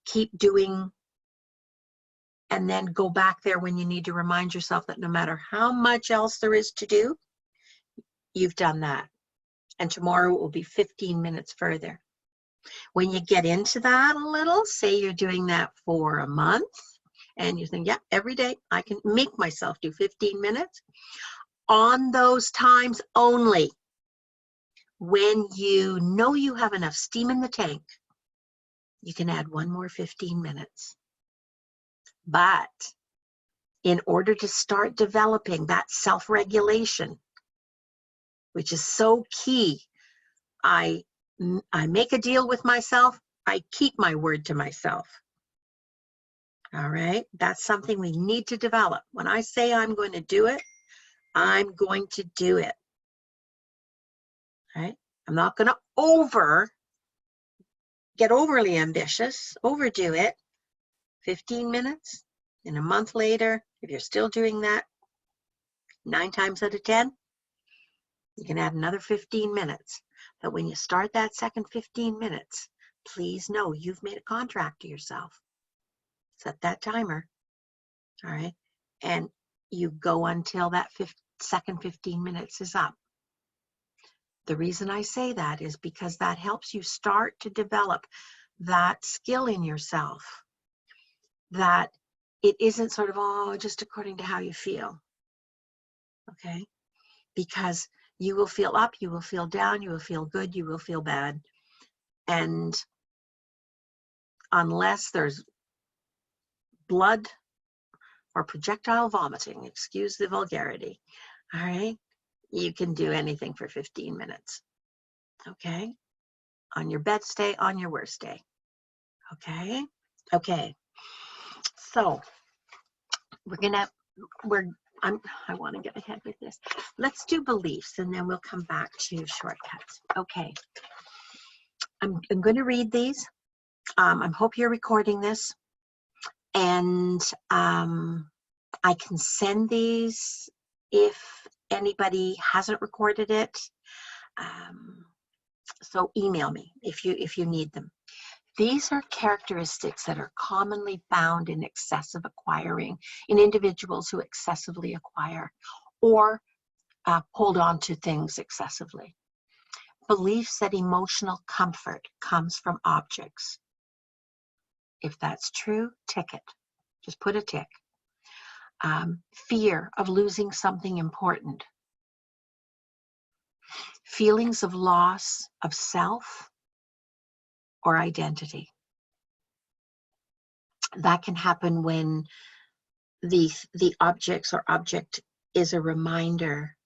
keep doing, and then go back there when you need to remind yourself that no matter how much else there is to do, you've done that. And tomorrow it will be 15 minutes further. When you get into that a little, say you're doing that for a month, and you think, yeah, every day I can make myself do 15 minutes. On those times only, when you know you have enough steam in the tank, you can add one more 15 minutes. But in order to start developing that self-regulation, which is so key, I make a deal with myself, I keep my word to myself. All right, that's something we need to develop. When I say I'm going to do it, I'm going to do it. All right, I'm not going to get overly ambitious, overdo it. 15 minutes, and a month later, if you're still doing that, 9 times out of 10, you can add another 15 minutes. But when you start that second 15 minutes, please know you've made a contract to yourself. Set that timer, all right? And you go until that second 15 minutes is up. The reason I say that is because that helps you start to develop that skill in yourself, that it isn't sort of, oh, just according to how you feel, okay? Because you will feel up, you will feel down, you will feel good, you will feel bad. And unless there's blood or projectile vomiting, excuse the vulgarity, all right, you can do anything for 15 minutes, okay? On your best day, on your worst day, okay? Okay, so I want to get ahead with this. Let's do beliefs, and then we'll come back to shortcuts. Okay, I'm going to read these. I hope you're recording this, and I can send these if anybody hasn't recorded it. So email me if you need them. These are characteristics that are commonly found in excessive acquiring, in individuals who excessively acquire or hold on to things excessively. Beliefs that emotional comfort comes from objects. If that's true, tick it. Just put a tick. Fear of losing something important. Feelings of loss of self or identity. That can happen when the objects or object is a reminder,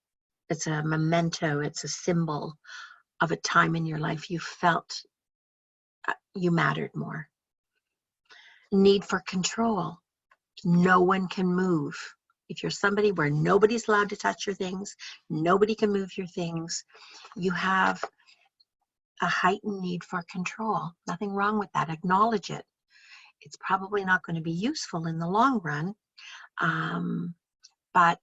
it's a memento, it's a symbol of a time in your life you felt you mattered more. Need for control. No one can move. If you're somebody where nobody's allowed to touch your things, nobody can move your things, you have a heightened need for control. Nothing wrong with that. Acknowledge it. It's probably not going to be useful in the long run, but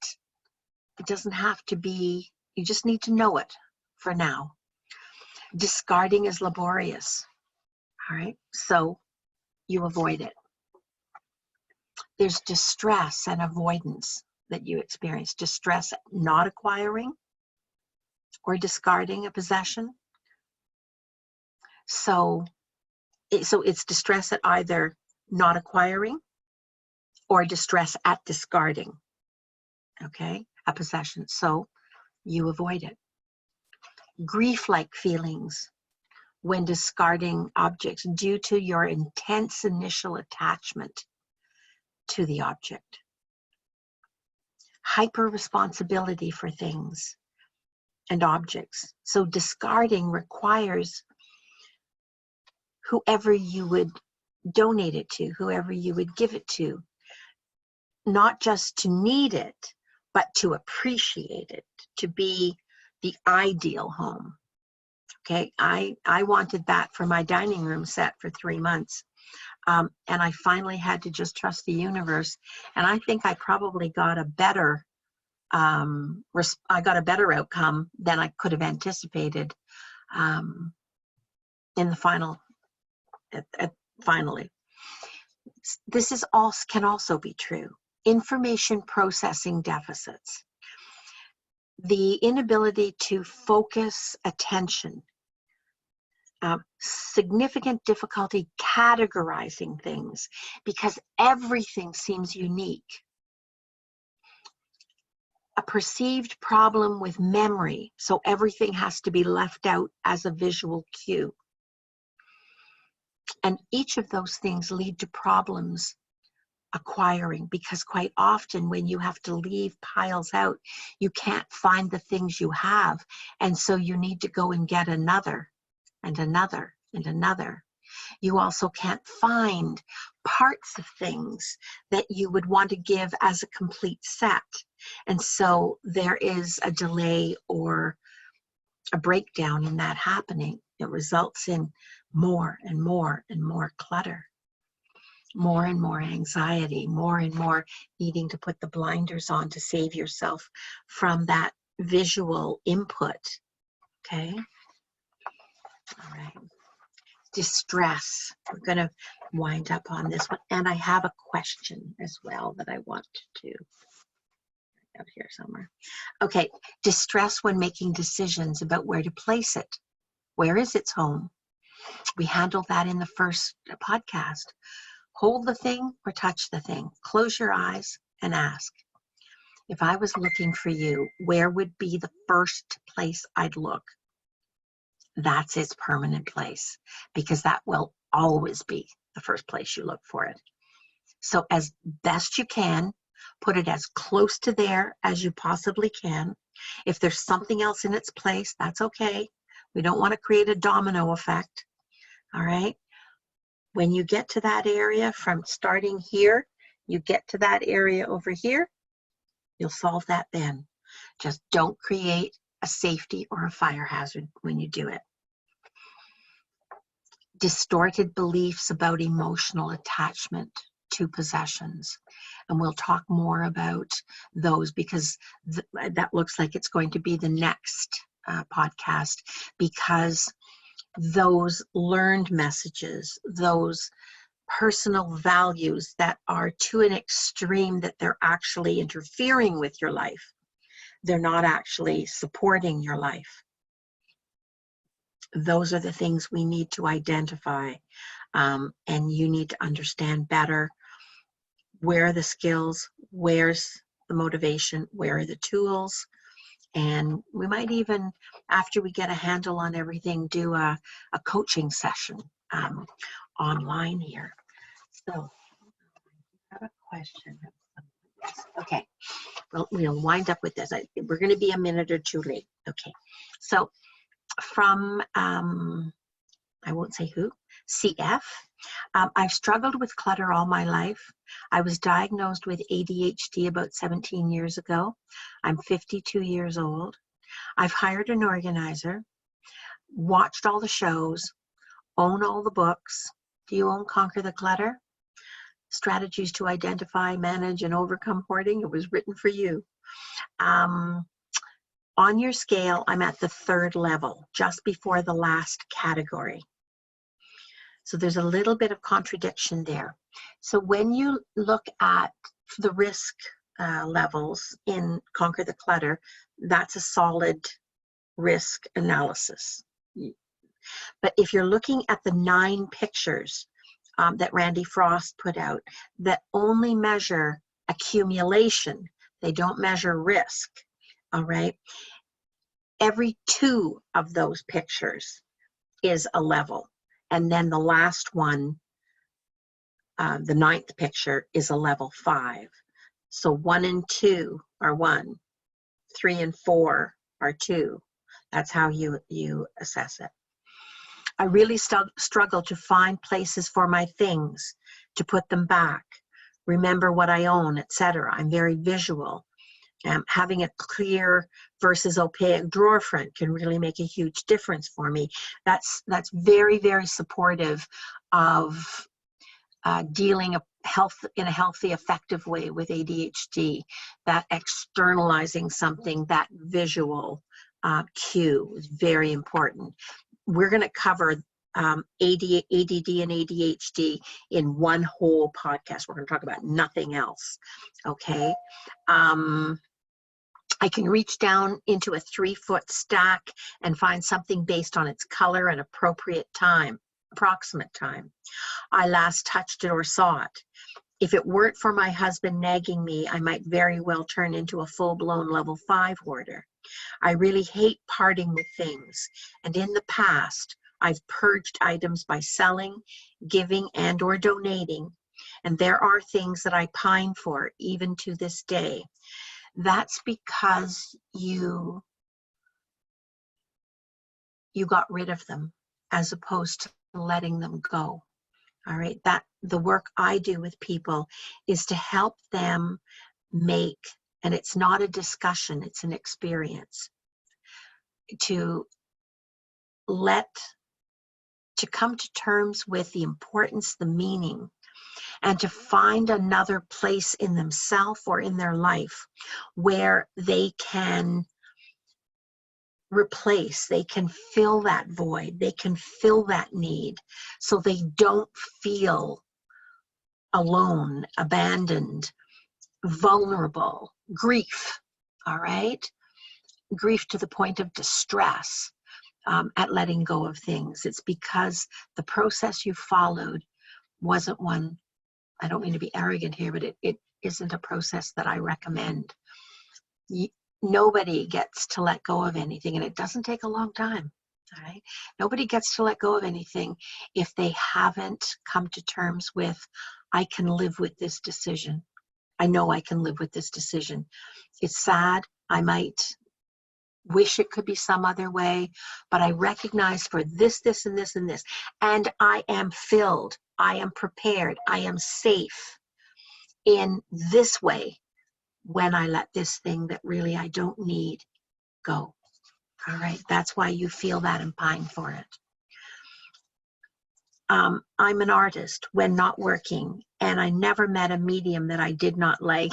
it doesn't have to be. You just need to know it for now. Discarding is laborious. All right, so you avoid it. There's distress and avoidance that you experience. Distress at not acquiring or discarding a possession. So it's distress at either not acquiring or distress at discarding, okay, a possession. So you avoid it. Grief-like feelings when discarding objects due to your intense initial attachment to the object. hyper responsibility for things and objects. So discarding requires whoever you would donate it to, whoever you would give it to, not just to need it, but to appreciate it, to be the ideal home. Okay, I wanted that for my dining room set for 3 months. And I finally had to just trust the universe. And I think I probably got a better, outcome than I could have anticipated in the final, finally. This can also be true. Information processing deficits. The inability to focus attention. Significant difficulty categorizing things because everything seems unique. A perceived problem with memory, so everything has to be left out as a visual cue. And each of those things lead to problems acquiring, because quite often when you have to leave piles out, you can't find the things you have. And so you need to go and get another and another and another. You also can't find parts of things that you would want to give as a complete set. And so there is a delay or a breakdown in that happening. It results in more and more and more clutter, more and more anxiety, more and more needing to put the blinders on to save yourself from that visual input. Okay? All right. Distress. We're going to wind up on this one. And I have a question as well that I want to have here somewhere. Okay. Distress when making decisions about where to place it. Where is its home? We handled that in the first podcast. Hold the thing or touch the thing. Close your eyes and ask. If I was looking for you, where would be the first place I'd look? That's its permanent place, because that will always be the first place you look for it. So as best you can, put it as close to there as you possibly can. If there's something else in its place, that's okay. We don't want to create a domino effect. All right. When you get to that area, from starting here, you get to that area over here, you'll solve that then. Just don't create a safety or a fire hazard when you do it. Distorted beliefs about emotional attachment to possessions. And we'll talk more about those, because that looks like it's going to be the next podcast, because those learned messages, those personal values that are to an extreme that they're actually interfering with your life, they're not actually supporting your life. Those are the things we need to identify, and you need to understand better where are the skills, where's the motivation, where are the tools. And we might even, after we get a handle on everything, do a coaching session online here. So I have a question. Okay, we'll wind up with this. We're going to be a minute or two late. Okay, so from, I won't say who, CF. I've struggled with clutter all my life. I was diagnosed with ADHD about 17 years ago. I'm 52 years old. I've hired an organizer, watched all the shows, own all the books. Do you own Conquer the Clutter? Strategies to Identify, Manage, and Overcome Hoarding. It was written for you. On your scale, I'm at the 3rd level, just before the last category. So there's a little bit of contradiction there. So when you look at the risk levels in Conquer the Clutter, that's a solid risk analysis. But if you're looking at the 9 pictures that Randy Frost put out that only measure accumulation, they don't measure risk, all right? Every 2 of those pictures is a level. And then the last one, the 9th picture, is a level 5. So 1 and 2 are 1, 3 and 4 are 2. That's how you assess it. I really struggle to find places for my things, to put them back, remember what I own, etc. I'm very visual. Having a clear versus opaque drawer front can really make a huge difference for me. That's very, very supportive of dealing in a healthy, effective way with ADHD. That externalizing something, that visual cue is very important. We're going to cover ADD and ADHD in one whole podcast. We're going to talk about nothing else. Okay. I can reach down into a 3-foot stack and find something based on its color and approximate time. I last touched it or saw it. If it weren't for my husband nagging me, I might very well turn into a full-blown level 5 hoarder. I really hate parting with things, and in the past, I've purged items by selling, giving, and or donating, and there are things that I pine for even to this day. That's because you got rid of them as opposed to letting them go. All right, that the work I do with people is to help them make, and it's not a discussion, it's an experience, to come to terms with the importance, the meaning, and to find another place in themselves or in their life where they can replace, they can fill that void, they can fill that need, so they don't feel alone, abandoned, vulnerable, grief, all right? Grief to the point of distress at letting go of things. It's because the process you followed wasn't one, I don't mean to be arrogant here, but it isn't a process that I recommend. Nobody gets to let go of anything, and it doesn't take a long time, all right? Nobody gets to let go of anything if they haven't come to terms with, I can live with this decision. I know I can live with this decision. It's sad. I might wish it could be some other way, but I recognize for this, this, and this, and this, and I am filled, I am prepared, I am safe in this way when I let this thing that really I don't need go. All right, that's why you feel that and pine for it. I'm an artist when not working, and I never met a medium that I did not like.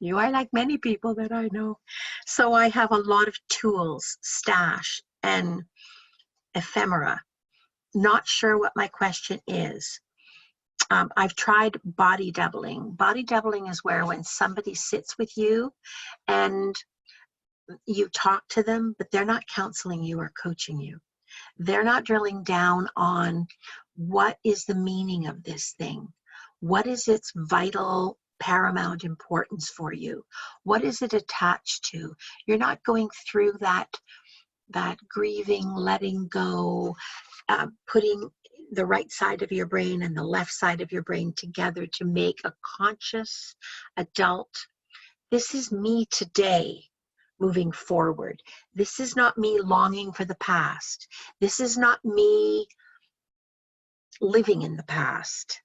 You are like many people that I know. So I have a lot of tools, stash, and ephemera. Not sure what my question is. I've tried body doubling. Body doubling is where when somebody sits with you and you talk to them, but they're not counseling you or coaching you. They're not drilling down on what is the meaning of this thing? What is its vital, paramount importance for you? What is it attached to? You're not going through that grieving, letting go, putting the right side of your brain and the left side of your brain together to make a conscious adult. This is me today, moving forward. This is not me longing for the past. This is not me living in the past.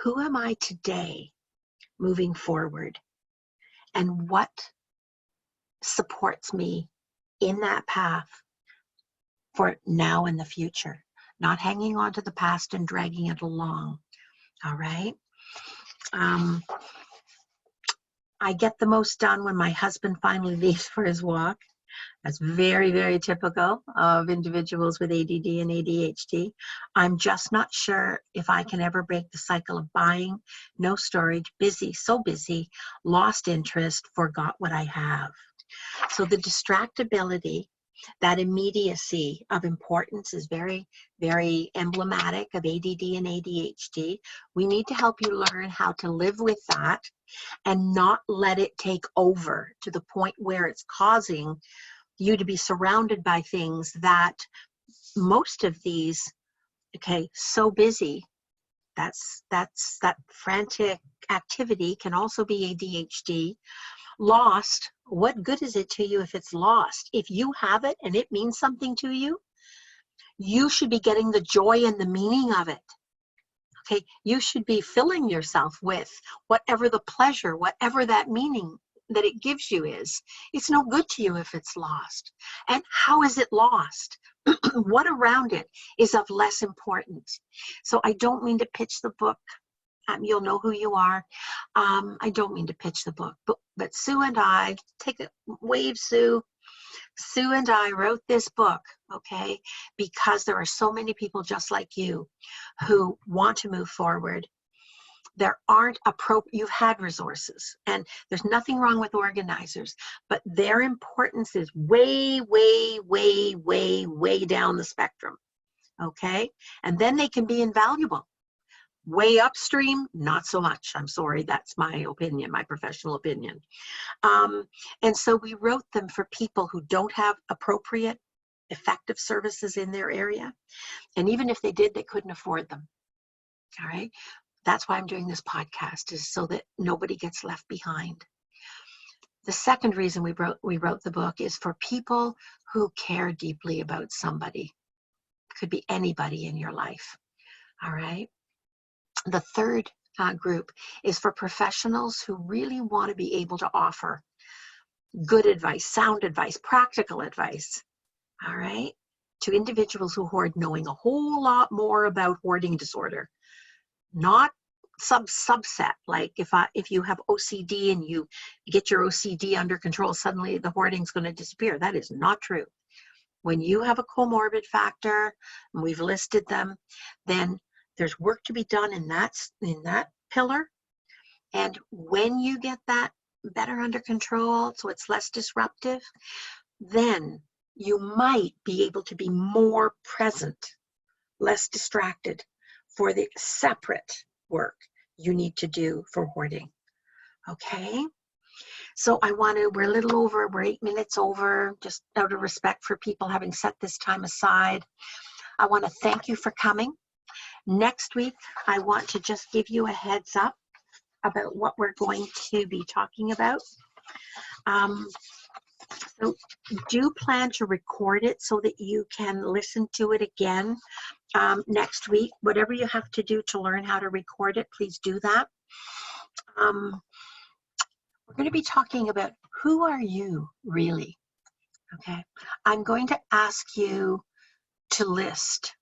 Who am I today, moving forward? And what supports me in that path for now and the future? Not hanging on to the past and dragging it along, all right? I get the most done when my husband finally leaves for his walk. That's very, very typical of individuals with ADD and ADHD. I'm just not sure if I can ever break the cycle of buying, no storage, busy, so busy, lost interest, forgot what I have. So the distractibility, that immediacy of importance is very, very emblematic of ADD and ADHD. We need to help you learn how to live with that and not let it take over to the point where it's causing you to be surrounded by things that most of these, okay, so busy, that frantic activity can also be ADHD. Lost, what good is it to you if it's lost? If you have it and it means something to you, you should be getting the joy and the meaning of it. Okay, you should be filling yourself with whatever the pleasure, whatever that meaning that it gives you is. It's no good to you if it's lost. And how is it lost? What around it is of less importance. So I don't mean to pitch the book. You'll know who you are. I don't mean to pitch the book, but Sue and I, take a wave, Sue. Sue and I wrote this book, okay, because there are so many people just like you who want to move forward. There aren't you've had resources, and there's nothing wrong with organizers, but their importance is way, way, way, way, way down the spectrum, okay? And then they can be invaluable. Way upstream, not so much. I'm sorry, that's my opinion, my professional opinion. And so we wrote them for people who don't have appropriate, effective services in their area. And even if they did, they couldn't afford them. All right. That's why I'm doing this podcast, is so that nobody gets left behind. The second reason we wrote the book is for people who care deeply about somebody. It could be anybody in your life. All right. The third group is for professionals who really want to be able to offer good advice, sound advice, practical advice, all right, to individuals who hoard, knowing a whole lot more about hoarding disorder. Not subset, like if you have OCD and you get your OCD under control, suddenly the hoarding's going to disappear. That is not true. When you have a comorbid factor, and we've listed them, then there's work to be done in that pillar. And when you get that better under control, so it's less disruptive, then you might be able to be more present, less distracted for the separate work you need to do for hoarding. Okay? So we're a little over, we're 8 minutes over, just out of respect for people having set this time aside. I want to thank you for coming. Next week, I want to just give you a heads up about what we're going to be talking about. So do plan to record it so that you can listen to it again next week. Whatever you have to do to learn how to record it, please do that. We're going to be talking about who are you really, okay? I'm going to ask you to list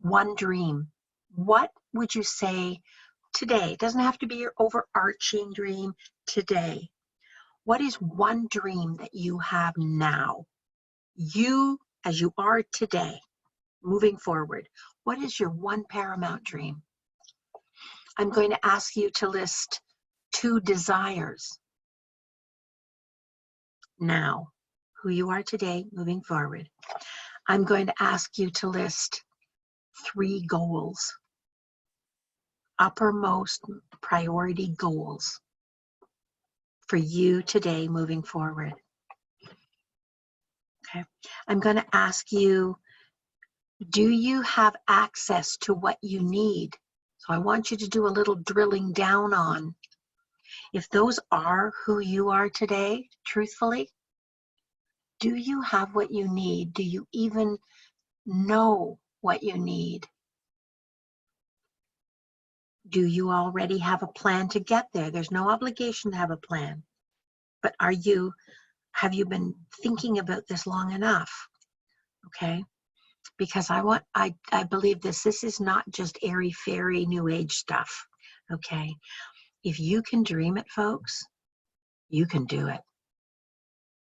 one dream. What would you say today? It doesn't have to be your overarching dream today. What is one dream that you have now? You, as you are today, moving forward, what is your one paramount dream? I'm going to ask you to list 2 desires now, who you are today, moving forward. I'm going to ask you to list 3 goals, uppermost priority goals for you today, moving forward. Okay. I'm going to ask you, do you have access to what you need? So I want you to do a little drilling down on, if those are who you are today, truthfully, do you have what you need? Do you even know what you need? Do you already have a plan to get there? There's no obligation to have a plan. But have you been thinking about this long enough? Okay? Because I believe this is not just airy-fairy new age stuff. Okay? If you can dream it, folks, you can do it.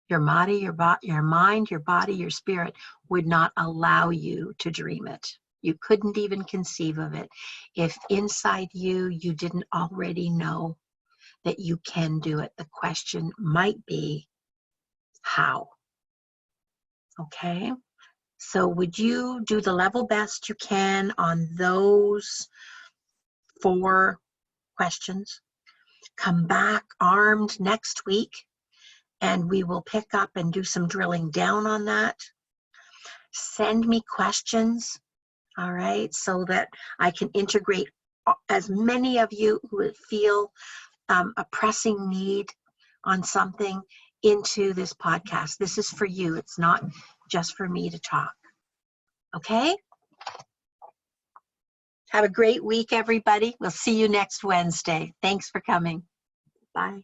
Your mind, your body, your spirit would not allow you to dream it. You couldn't even conceive of it if inside you didn't already know that you can do it. The question might be, how? Okay? So would you do the level best you can on those 4 questions? Come back armed next week, and we will pick up and do some drilling down on that. Send me questions. All right, so that I can integrate as many of you who feel a pressing need on something into this podcast. This is for you. It's not just for me to talk. Okay? Have a great week, everybody. We'll see you next Wednesday. Thanks for coming. Bye.